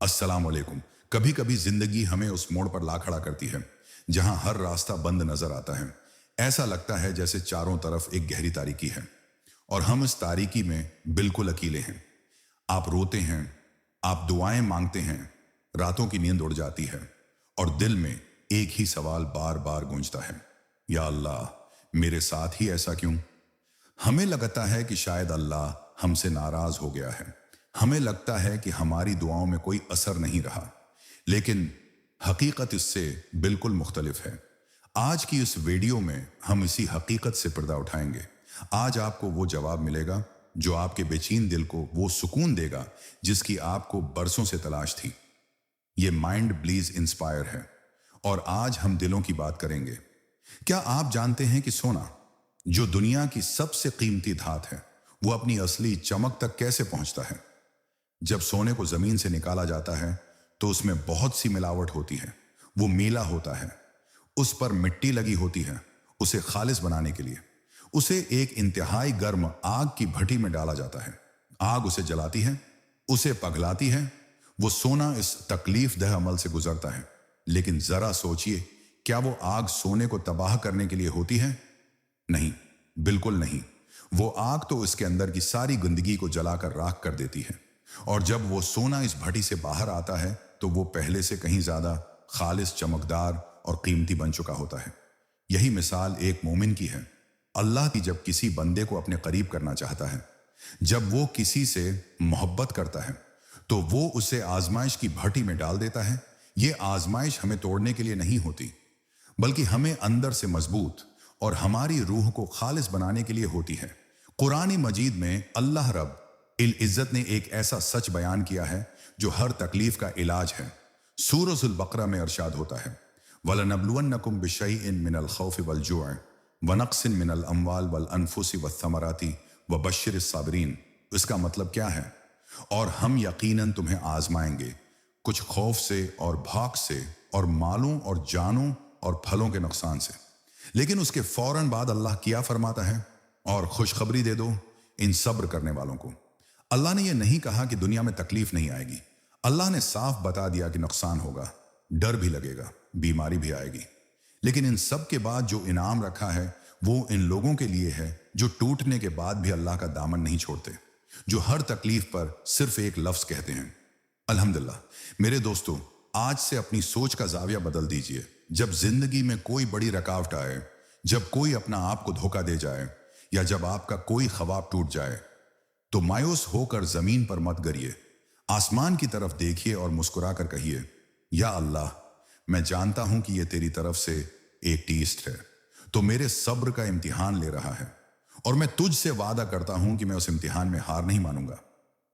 अस्सलाम वालेकुम। कभी कभी जिंदगी हमें उस मोड़ पर ला खड़ा करती है जहां हर रास्ता बंद नजर आता है। ऐसा लगता है जैसे चारों तरफ एक गहरी तारीकी है और हम इस तारीकी में बिल्कुल अकेले हैं। आप रोते हैं, आप दुआएं मांगते हैं, रातों की नींद उड़ जाती है और दिल में एक ही सवाल बार बार गूंजता है, या अल्लाह, मेरे साथ ही ऐसा क्यों? हमें लगता है कि शायद अल्लाह हमसे नाराज हो गया है। हमें लगता है कि हमारी दुआओं में कोई असर नहीं रहा, लेकिन हकीकत इससे बिल्कुल मुख्तलिफ है। आज की इस वीडियो में हम इसी हकीकत से पर्दा उठाएंगे। आज आपको वो जवाब मिलेगा जो आपके बेचैन दिल को वो सुकून देगा जिसकी आपको बरसों से तलाश थी। ये माइंड ब्लीज इंस्पायर है और आज हम दिलों की बात करेंगे। क्या आप जानते हैं कि सोना, जो दुनिया की सबसे कीमती धात है, वो अपनी असली चमक तक कैसे पहुंचता है? जब सोने को जमीन से निकाला जाता है तो उसमें बहुत सी मिलावट होती है। वो मीला होता है, उस पर मिट्टी लगी होती है। उसे खालिस बनाने के लिए उसे एक इंतहाई गर्म आग की भट्टी में डाला जाता है। आग उसे जलाती है, उसे पगलाती है। वो सोना इस तकलीफ दह अमल से गुजरता है। लेकिन जरा सोचिए, क्या वो आग सोने को तबाह करने के लिए होती है? नहीं, बिल्कुल नहीं। वो आग तो इसके अंदर की सारी गंदगी को जलाकर राख कर देती है। और जब वो सोना इस भट्टी से बाहर आता है तो वो पहले से कहीं ज्यादा खालिस, चमकदार और कीमती बन चुका होता है। यही मिसाल एक मोमिन की है। अल्लाह की जब किसी बंदे को अपने करीब करना चाहता है, जब वो किसी से मोहब्बत करता है, तो वो उसे आजमाइश की भट्टी में डाल देता है। ये आजमाइश हमें तोड़ने के लिए नहीं होती, बल्कि हमें अंदर से मजबूत और हमारी रूह को खालिस बनाने के लिए होती है। कुरान मजीद में अल्लाह रब इल इज्जत ने एक ऐसा सच बयान किया है जो हर तकलीफ का इलाज है। सूरह बकरा में इरशाद होता है, वलनबलुवन्नकुम बिशैइन मिनल खौफि वल जुअ व नक्सिन मिनल अम्वाल वल अनफुसि वस्समराति व बश्शिरिस साबिरीन। इसका मतलब क्या है? और हम यकीनन तुम्हें आजमाएंगे कुछ खौफ से और भाग से और मालों और जानों और फलों के नुकसान से। लेकिन उसके फौरन बाद अल्लाह क्या फरमाता है? और खुशखबरी दे दो इन सब्र करने वालों को। अल्लाह ने यह नहीं कहा कि दुनिया में तकलीफ नहीं आएगी। अल्लाह ने साफ बता दिया कि नुकसान होगा, डर भी लगेगा, बीमारी भी आएगी। लेकिन इन सब के बाद जो इनाम रखा है वो इन लोगों के लिए है जो टूटने के बाद भी अल्लाह का दामन नहीं छोड़ते, जो हर तकलीफ पर सिर्फ एक लफ्ज कहते हैं, अल्हम्दुलिल्लाह। मेरे दोस्तों, आज से अपनी सोच का जाविया बदल दीजिए। जब जिंदगी में कोई बड़ी रुकावट आए, जब कोई अपना आप को धोखा दे जाए, या जब आपका कोई ख्वाब टूट जाए, तो मायूस होकर जमीन पर मत गिरिए। आसमान की तरफ देखिए और मुस्कुरा कर कहिए, या अल्लाह, मैं जानता हूं कि यह तेरी तरफ से एक टेस्ट है, तो मेरे सब्र का इम्तिहान ले रहा है और मैं तुझ से वादा करता हूं कि मैं उस इम्तिहान में हार नहीं मानूंगा।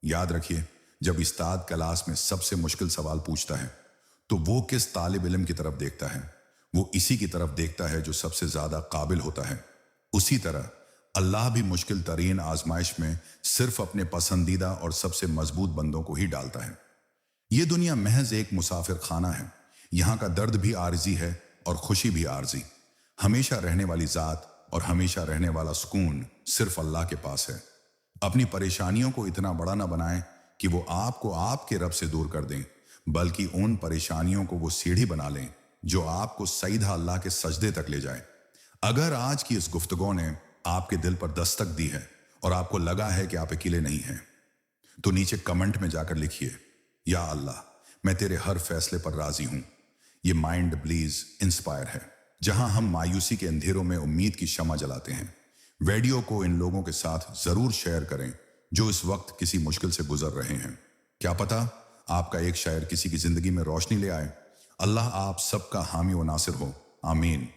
याद रखिए, जब उस्ताद क्लास में सबसे मुश्किल सवाल पूछता है तो वो किस तालिब इल्म की तरफ देखता है? वो इसी की तरफ देखता है जो सबसे ज्यादा काबिल होता है। उसी तरह अल्लाह भी मुश्किल तरीन आजमाइश में सिर्फ अपने पसंदीदा और सबसे मजबूत बंदों को ही डालता है। ये दुनिया महज एक मुसाफिर खाना है। यहाँ का दर्द भी आर्जी है और खुशी भी आर्जी। हमेशा रहने वाली जात और हमेशा रहने वाला सुकून सिर्फ अल्लाह के पास है। अपनी परेशानियों को इतना बड़ा ना बनाएं कि वो आपको आपके रब से दूर कर दें, बल्कि उन परेशानियों को वो सीढ़ी बना लें जो आपको सीधा अल्लाह के सजदे तक ले जाए। अगर आज की इस गुफ्तगू ने आपके दिल पर दस्तक दी है और आपको लगा है कि आप अकेले नहीं हैं, तो नीचे कमेंट में जाकर लिखिए, या अल्लाह, मैं तेरे हर फैसले पर राजी हूं। ये माइंड ब्लीज इंस्पायर है, जहां हम मायूसी के अंधेरों में उम्मीद की शमा जलाते हैं। वीडियो को इन लोगों के साथ जरूर शेयर करें जो इस वक्त किसी मुश्किल से गुजर रहे हैं। क्या पता आपका एक शायर किसी की जिंदगी में रोशनी ले आए। अल्लाह आप सबका हामी व नासिर हो। आमीन।